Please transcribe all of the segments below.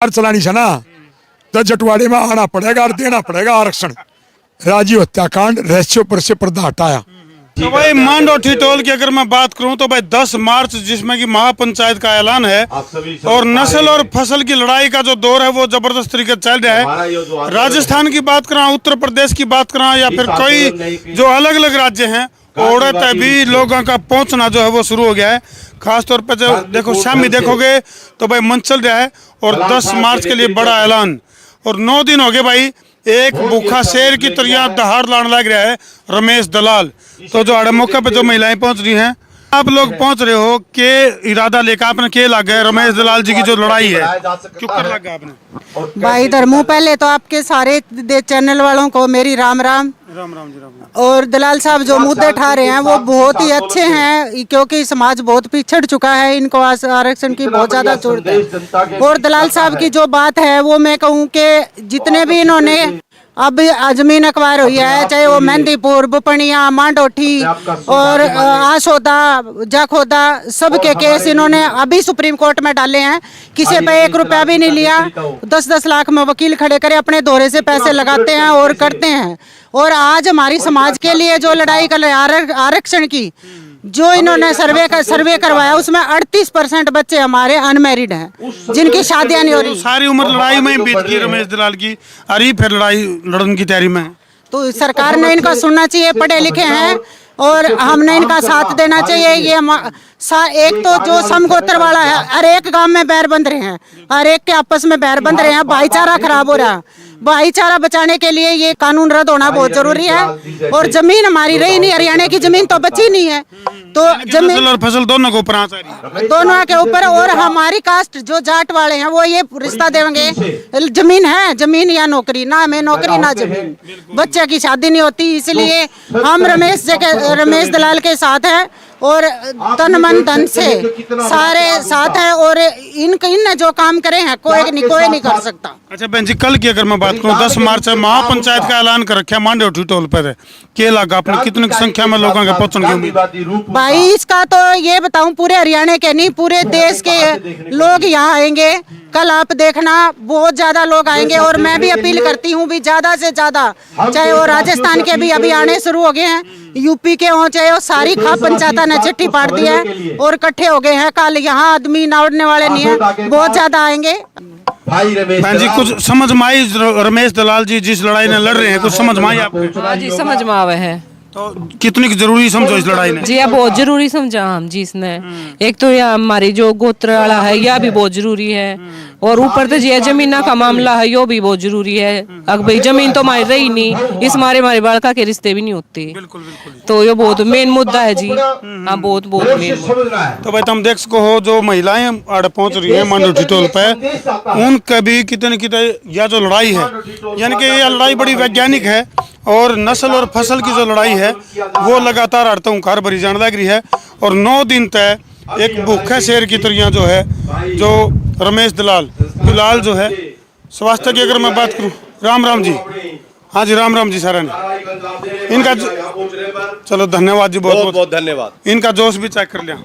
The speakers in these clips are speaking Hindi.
चलानी है ना तो जटवाड़े में आना पड़ेगा और देना पड़ेगा आरक्षण। राजीव हत्याकांड रहस्य पर से पर्दा हटाया। तो भाई मांडोठी टोल की अगर मैं बात करूं तो भाई 10 मार्च जिसमें कि महापंचायत का ऐलान है और नस्ल और फसल की लड़ाई का जो दौर है वो जबरदस्त तरीके से चल रहा है। राजस्थान की बात करा, उत्तर प्रदेश की बात करा या फिर कोई जो अलग अलग राज्य हैं, औरत भी लोगों का पहुंचना जो है वो शुरू हो गया है। खासतौर पर जो देखो शामी देखोगे तो भाई मन चल रहा है और 10 मार्च के लिए बड़ा ऐलान। और 9 दिन हो गए भाई, एक भूखा शेर की तरह दहाड़ लाने लग रहा है रमेश दलाल। तो जो आड़े मौके पे जो महिलाएं पहुंच रही हैं, आप लोग पहुंच रहे हो के इरादा लेकर आपने के लग गए रमेश दलाल जी की जो लड़ाई है, क्यों कर लगा आपने? भाई धर्मू, पहले तो आपके सारे चैनल वालों को मेरी राम राम। राम राम जी, राम। और दलाल साहब जो मुद्दे उठा रहे हैं वो बहुत ही अच्छे हैं, क्योंकि समाज बहुत पिछड़ चुका है, इनको आरक्षण की बहुत ज्यादा जरूरत है। और दलाल साहब की जो बात है वो मैं कहूँ कि जितने भी इन्होंने अब जमीन अखबार हुई है, चाहे वो मेहंदीपुर, बुपनिया, मांडोठी और आशोदा, जाखोदा, सबके केस इन्होंने अभी सुप्रीम कोर्ट में डाले हैं। किसी पे 1 रुपया भी नहीं लिया, 10-10 लाख में वकील खड़े करे अपने दोहरे से पैसे लगाते हैं और करते हैं। और आज हमारी समाज के लिए जो लड़ाई कर रहे हैं आरक्षण की, जो इन्होंने सर्वे करवाया उसमें 38% बच्चे हमारे अनमैरिड हैं, जिनकी शादियां नहीं हो रही। सारी उम्र लड़ाई में बीत गई रमेश दलाल की, अरे फिर लड़ाई लड़ने की तैयारी में। तो सरकार ने इनका सुनना चाहिए, पढ़े लिखे हैं और हमने इनका साथ देना चाहिए। ये एक तो जो समगोत्र वाला है, हर एक गांव में बैर बंध रहे हैं, हर एक के आपस में बैर बंध रहे हैं, भाईचारा खराब हो रहा है। भाईचारा बचाने के लिए ये कानून रद्द होना बहुत जरूरी है। और जमीन हमारी रही नहीं, हरियाणा की जमीन तो बची नहीं है, तो जमीन और फसल दोनों को ऊपर दोनों के ऊपर। और हमारी कास्ट जो जाट वाले हैं वो ये रिश्ता देंगे, जमीन है, जमीन या नौकरी, ना हमें नौकरी ना जमीन, बच्चे की शादी नहीं होती। इसलिए हम रमेश दलाल के साथ हैं और तन मन धन से सारे साथ हैं। और इनने जो काम करे हैं कोई नहीं कर सकता। अच्छा बहन जी, कल की अगर मैं बात करूं 10 मार्च है, महापंचायत का ऐलान कर रखा है मांडोठी टोल पर, क्या लगा आपने कितनी संख्या में लोगों के पहुंचने की उम्मीद? भाई इसका तो ये बताऊं, पूरे हरियाणा के नहीं पूरे देश के लोग यहाँ आएंगे। कल आप देखना बहुत ज्यादा लोग आएंगे। और मैं भी अपील करती हूँ भी ज्यादा से ज्यादा, चाहे वो राजस्थान के भी अभी आने शुरू हो गए हैं, यूपी के हो, चाहे वो सारी खाप पंचायत ने चिट्ठी पाड़ दी है और इकट्ठे हो गए हैं। कल यहाँ आदमी नाड़ने वाले नहीं है, बहुत ज्यादा आएंगे। बहन जी कुछ समझ में आई रमेश दलाल जी जिस लड़ाई में लड़ रहे हैं, कुछ समझ में आई आपको? हाँ जी, समझ में आवे है। तो कितनी जरूरी समझो इस लड़ाई ने? जी बहुत जरूरी समझा हम जी इसने। एक तो यह हमारी जो गोत्र वाला है यह भी बहुत जरूरी है, और ऊपर तो ये जमीना का मामला है यो भी बहुत जरूरी है। अगर भाई जमीन तो हमारी रही नहीं, इस हमारे बालका के रिश्ते भी नहीं होते। बिल्कुल बिल्कुल। तो ये बहुत मेन मुद्दा है जी। हाँ बहुत मेन मुद्दा। तो भाई तुम देख सको हो जो महिलाएं आड़े पहुंच रही है मांडोठी टोल पे, उनका भी कितने यह जो लड़ाई है, यानी कि यह लड़ाई बड़ी वैज्ञानिक है। और नस्ल और फसल की जो लड़ाई है वो लगातार हड़ताल भरी जाने लग रही है। और 9 दिन तक एक भूखे शेर की तरह जो है जो रमेश दलाल फिलहाल जो है स्वास्थ्य की अगर मैं बात करूं, राम राम जी। हाँ जी, राम राम जी सारा ने इनका चलो धन्यवाद जी, बहुत बहुत धन्यवाद। इनका जोश भी चेक कर लिया।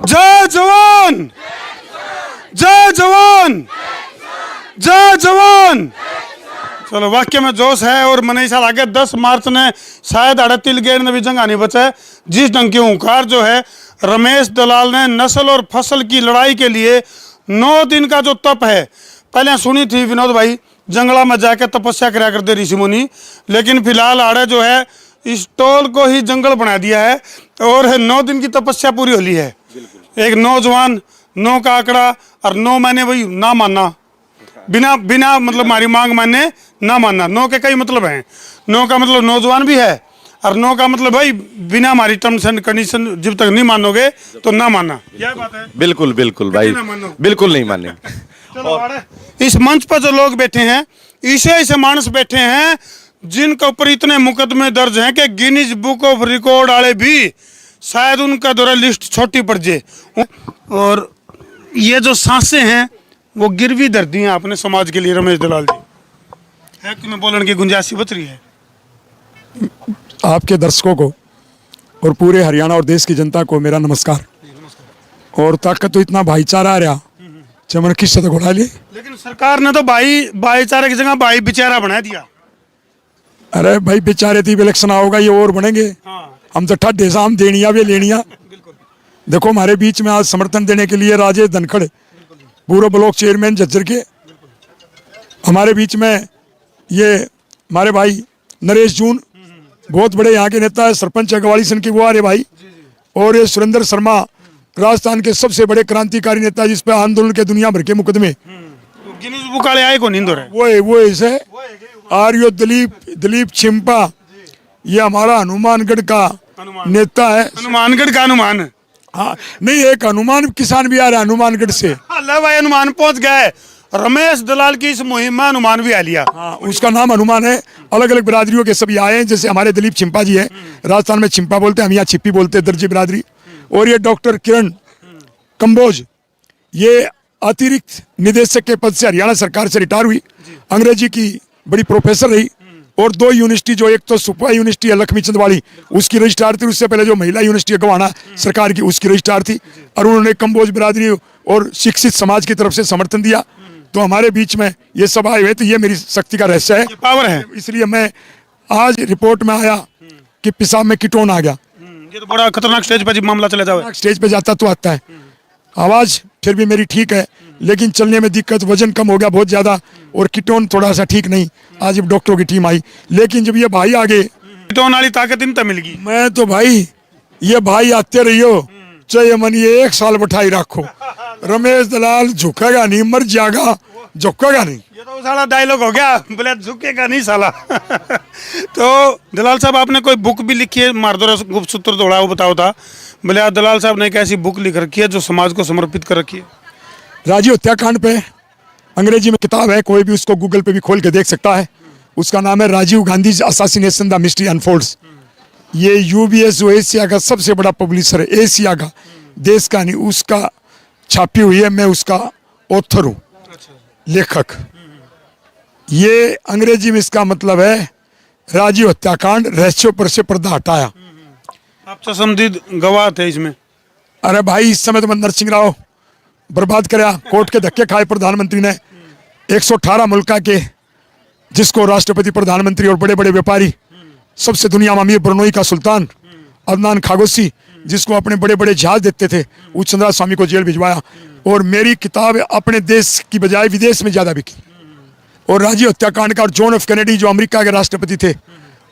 जय जवान, जय जवान, जय जवान। चलो वाक्य में जोश है। और मनीष साल आगे 10 मार्च ने शायद अड़े तिल गेर ने भी जंगा नहीं बचा है, जिस ढंग की हुंकार जो है रमेश दलाल ने नस्ल और फसल की लड़ाई के लिए 9 दिन का जो तप है, पहले सुनी थी विनोद भाई जंगला में जाकर तपस्या करा करते ऋषि मुनि, लेकिन फिलहाल आड़े जो है इस टोल को ही जंगल बना दिया है और 9 दिन की तपस्या पूरी हो ली है। एक नौजवान 9 का आंकड़ा और 9 महीने वही ना मानना, बिना मतलब हमारी मांग मानने ना मानना। 9 के कई मतलब हैं। 9 का मतलब नौजवान भी है और 9 का मतलब भाई बिना हमारी टर्म्स एंड कंडीशन जब तक नहीं मानोगे तो ना मानना। यह बात है। बिल्कुल बिल्कुल भाई, बिल्कुल नहीं माने। इस मंच पर जो लोग बैठे हैं, ऐसे मानस बैठे हैं जिनके ऊपर इतने मुकदमे दर्ज हैं कि गिनीज बुक ऑफ रिकॉर्ड वाले भी शायद उनका दौरा लिस्ट छोटी पड़ जाए। और ये जो सांसें हैं वो गिरवी धर दी हैं अपने समाज के लिए रमेश दलाल जी। है कि मैं बोलने की गुंजाइश बच रही है? आपके दर्शकों को और पूरे हरियाणा और देश की जनता को मेरा नमस्कार। और तक तो इतना भाईचारा आ रहा चमन किस्सा तो घोड़ा ले। लेकिन सरकार ने तो भाईचारे की जगह भाई बेचारा बना दिया। अरे भाई बेचारे थी इलेक्शन आओगा ये और बनेंगे। हाँ। हम तो ठड्डे साम देनिया भी लेनिया। देखो हमारे बीच में आज समर्थन देने के लिए राजेश धनखड़ पूर्व ब्लॉक चेयरमैन झज्जर के, हमारे बीच में ये हमारे भाई नरेश जून बहुत बड़े यहाँ के नेता है, सरपंच अगवाड़ी सन की वो आ रहे भाई, और ये सुरेंद्र शर्मा राजस्थान के सबसे बड़े क्रांतिकारी नेता जिस पे आंदोलन के दुनिया भर के मुकदमे गिनीज बुक वाले आए को नींद हो रहा है। वो ऐसे आर्यो दिलीप छिंपा, ये हमारा हनुमानगढ़ का नेता है। हनुमानगढ़ का हनुमान। हाँ नहीं, एक हनुमान किसान भी आ रहा है हनुमानगढ़ से। अल्लाह भाई हनुमान पहुंच गए। रमेश दलाल की इस मुहिम में हनुमान भी आ लिया। हाँ उसका नाम हनुमान है। अलग अलग बिरादरियों के सभी आए हैं, जैसे हमारे दिलीप छिंपा जी है, राजस्थान में छिंपा बोलते हैं, हम यहाँ छिप्पी बोलते हैं, दर्जी बिरादरी। और ये डॉक्टर किरण कंबोज, ये अतिरिक्त निदेशक के पद से हरियाणा सरकार से रिटायर हुई, अंग्रेजी की बड़ी प्रोफेसर रही, और 2 यूनिवर्सिटी, जो एक तो सुपा यूनिवर्सिटी है लक्ष्मी चंद वाली उसकी रजिस्ट्रार थी, उससे पहले जो महिला यूनिवर्सिटी है गवाना सरकार की उसकी रजिस्ट्रार थी, और उन्होंने कंबोज बिरादरी और शिक्षित समाज की तरफ से समर्थन दिया। तो हमारे बीच में ये सब आए हुए, तो ये मेरी शक्ति का रहस्य है, पावर है। इसलिए मैं आज रिपोर्ट में आया कि पेशाब में कीटोन आ गया। ये तो बड़ा खतरनाक स्टेज पर मामला चला जाए। स्टेज पे जाता तो आता है, आवाज फिर भी मेरी ठीक है, लेकिन चलने में दिक्कत, वजन कम हो गया बहुत ज्यादा, और कीटोन थोड़ा सा ठीक नहीं। आज जब डॉक्टरों की टीम आई, लेकिन जब ये भाई आगे, कीटोन वाली ताकत इन तक मिल गई। मैं तो भाई ये भाई आते रहियो, चाहे मन ये 1 साल बैठाई रखो, रमेश दलाल झुकेगा नहीं, मर जाएगा, झुकेगा नहीं। ये तो साला डायलॉग हो गया, बोले झुकेगा नहीं साला। तो दलाल साहब आपने कोई बुक भी लिखी है, मारदोरा गुप्त सूत्र दौड़ा वो बताओ था, बोले दलाल साहब ने एक ऐसी बुक लिख रखी है जो समाज को समर्पित कर रखी है। राजीव हत्याकांड पे अंग्रेजी में किताब है, कोई भी उसको गूगल पे भी खोल के देख सकता है। उसका नाम है Rajiv Gandhi assassination the mystery unfolds. ये यूबीएस जो एशिया का सबसे बड़ा पब्लिशर है, एशिया का, देश का नहीं, उसका छापी हुई है। मैं उसका ऑथर हूँ, लेखक। ये अंग्रेजी में इसका मतलब है राजीव हत्याकांड, रहस्यों पर से पर्दा हटाया। आप संबंधित गवाह थे इसमें। अरे भाई इस समय तो नरसिंह राव बर्बाद कराया, कोर्ट के धक्के खाए प्रधानमंत्री ने। 118 मुल्का के, जिसको राष्ट्रपति, प्रधानमंत्री और बड़े बड़े व्यापारी, सबसे दुनिया में अमीर बरनोई का सुल्तान अदनान खागोसी, जिसको अपने बड़े बड़े जहाज देते थे, उस चंद्रा स्वामी को जेल भिजवाया। और मेरी किताब अपने देश की बजाय विदेश में ज्यादा बिकी। और राजीव हत्याकांड का, और जॉन एफ कैनेडी जो अमेरिका के राष्ट्रपति थे,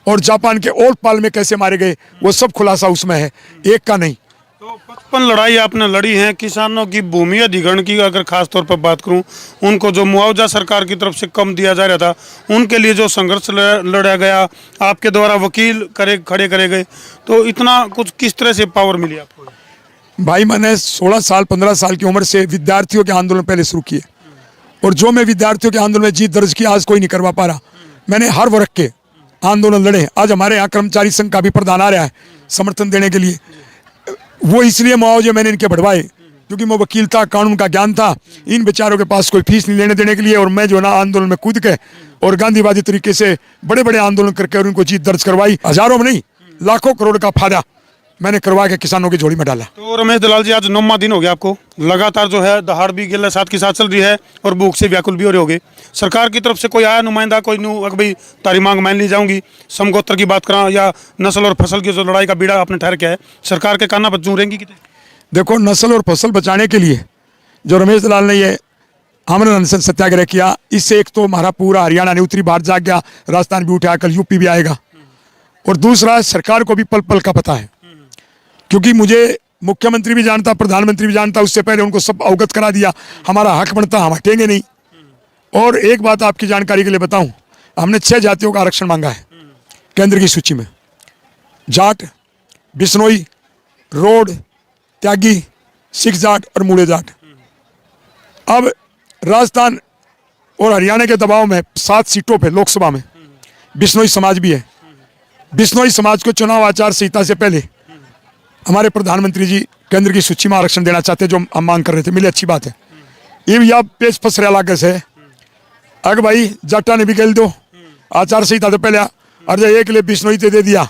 और जापान के ओल्ड पाल में कैसे मारे गए, वो सब खुलासा उसमें है, एक का नहीं। तो 55 लड़ाई आपने लड़ी है। किसानों की भूमि अधिग्रहण की अगर खास तौर पर बात करूं, उनको जो मुआवजा सरकार की तरफ से कम दिया जा रहा था, उनके लिए जो संघर्ष लड़ा गया, आपके द्वारा वकील खड़े करे गए, तो इतना कुछ किस तरह से पावर मिली आपको? भाई मैंने 16 साल 15 साल की उम्र से विद्यार्थियों के आंदोलन पहले शुरू किए, और जो मैं विद्यार्थियों के आंदोलन में जीत दर्ज किया आज कोई नहीं करवा पा रहा। मैंने हर वर्ग के आंदोलन लड़े। आज हमारे यहाँ कर्मचारी संघ का भी प्रधान आ रहा है समर्थन देने के लिए। वो इसलिए मुआवजे मैंने इनके बढ़वाए क्योंकि मैं वकील था, कानून का ज्ञान था, इन बेचारों के पास कोई फीस नहीं लेने देने के लिए। और मैं जो ना आंदोलन में कूद के और गांधीवादी तरीके से बड़े बड़े आंदोलन करके और उनको जीत दर्ज करवाई। हजारों में नहीं, लाखों करोड़ का फायदा मैंने करवा के किसानों की झोली में डाला। तो रमेश दलाल जी, आज 9वां दिन हो गया आपको, लगातार जो है दहाड़ भी गिल्ला साथ के साथ चल रही है और भूख से व्याकुल भी हो रहे होगे। सरकार की तरफ से कोई आया नुमाइंदा, कोई भाई तारी मांग मान ली जाऊंगी, समगोत्र की बात करा या नस्ल और फसल की जो लड़ाई का बीड़ा आपने ठहर किया है, सरकार के काना पर जूरेंगी कितने? देखो, नस्ल और फसल बचाने के लिए जो रमेश दलाल ने ये आमरण अनशन सत्याग्रह किया, इससे एक तो हमारा पूरा हरियाणा नहीं, उत्तरी भारत जाग गया, राजस्थान भी उठा, कल यूपी भी आएगा। और दूसरा, सरकार को भी पल पल का पता है, क्योंकि मुझे मुख्यमंत्री भी जानता, प्रधानमंत्री भी जानता, उससे पहले उनको सब अवगत करा दिया। हमारा हक बनता, हम हटेंगे नहीं। और एक बात आपकी जानकारी के लिए बताऊं, हमने 6 जातियों का आरक्षण मांगा है केंद्र की सूची में। जाट, बिश्नोई, रोड, त्यागी, सिख जाट और मूड़े जाट। अब राजस्थान और हरियाणा के दबाव में 7 सीटों पे लोकसभा में बिश्नोई समाज भी है। बिश्नोई समाज को चुनाव आचार संहिता से पहले हमारे प्रधानमंत्री जी केंद्र की सूची में आरक्षण देना चाहते, जो हम मांग कर रहे थे। मिले, अच्छी बात है। ये भी आप पेज फंस रहा लागे से अग भाई जाटा ने भी कह दो आचार संहिता तो पहले अर्ज एक लिए बिश्नोई दे दिया,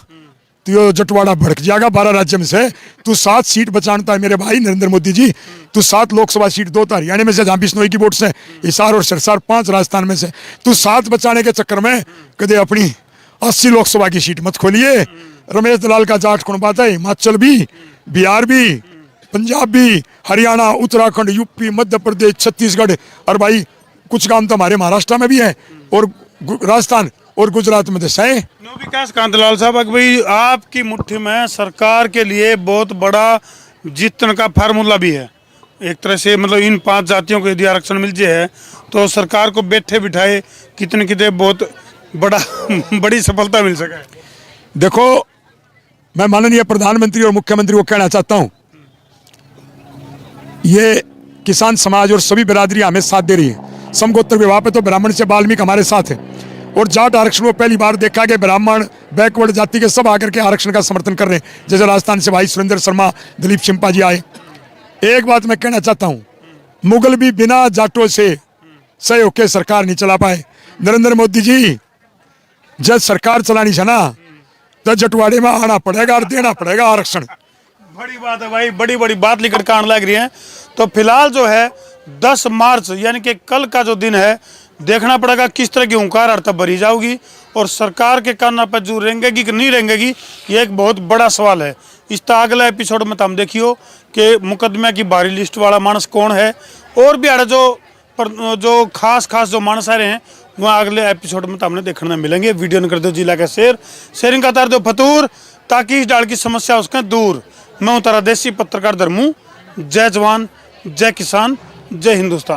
तो यो जटवाड़ा भड़क जाएगा 12 राज्य में से। तू 7 सीट बचाता है मेरे भाई नरेंद्र मोदी जी। तू 7 लोकसभा सीट 2 तो हरियाणा में से जहाँ बिश्नोई की वोट से, हिसार और सिरसार 5 राजस्थान में से। तू 7 बचाने के चक्कर में कदे अपनी 80 लोकसभा की सीट मत खोलिए। रमेश दलाल का जाट कौन बात है? हिमाचल भी, बिहार भी, पंजाब भी, हरियाणा, उत्तराखंड, यूपी, मध्य प्रदेश, छत्तीसगढ़, और भाई कुछ काम तो हमारे महाराष्ट्र में भी है, और राजस्थान और गुजरात में देश है। नो विकास कांतलाल साहब, भाई आपकी मुट्ठी में सरकार के लिए बहुत बड़ा जीतने का फार्मूला भी है एक तरह से। मतलब इन 5 जातियों को यदि आरक्षण मिल जाए तो सरकार को बैठे बिठाए कितने कितने बहुत बड़ा बड़ी सफलता मिल सके। देखो, मैं माननीय प्रधानमंत्री और मुख्यमंत्री को कहना चाहता हूं, ये किसान समाज और सभी बिरादरी हमें साथ दे रही है। समगोत्र विवाह पे तो ब्राह्मण से वाल्मीकि हमारे साथ है, और जाट आरक्षण को पहली बार देखा कि ब्राह्मण बैकवर्ड जाति के सब आकर के आरक्षण का समर्थन कर रहे हैं। जैसे राजस्थान से भाई सुरेंद्र शर्मा, दिलीप शिंपा जी आए। एक बात मैं कहना चाहता हूं, मुगल भी बिना जाटों से सहयोग के सरकार नहीं चला पाए। नरेंद्र मोदी जी जब सरकार चलानी है ना, तो जटवाड़े में आना पड़ेगा और देना पड़ेगा आरक्षण। बड़ी बात है भाई, बड़ी बड़ी बात लेकर कान लग रही है। तो फिलहाल जो है 10 मार्च यानी कि कल का जो दिन है, देखना पड़ेगा किस तरह की हुंकार हड़ताल भरी जाओगी और सरकार के कान पर जो रेंगेगी कि नहीं रेंगेगी, ये एक बहुत बड़ा सवाल है। इस अगला एपिसोड में तो हम देखियो कि मुकदमे की भारी लिस्ट वाला मानस कौन है, और भी अड़े जो खास जो मानस आ रहे हैं वहाँ अगले एपिसोड में तो हमने देखने मिलेंगे। वीडियो न कर दो जिला का शेयरिंग का तार दो फतूर, ताकि इस डाल की समस्या उसका दूर। मैं हूँ तारा देसी पत्रकार धर्मू। जय जवान, जय किसान, जय हिंदुस्तान।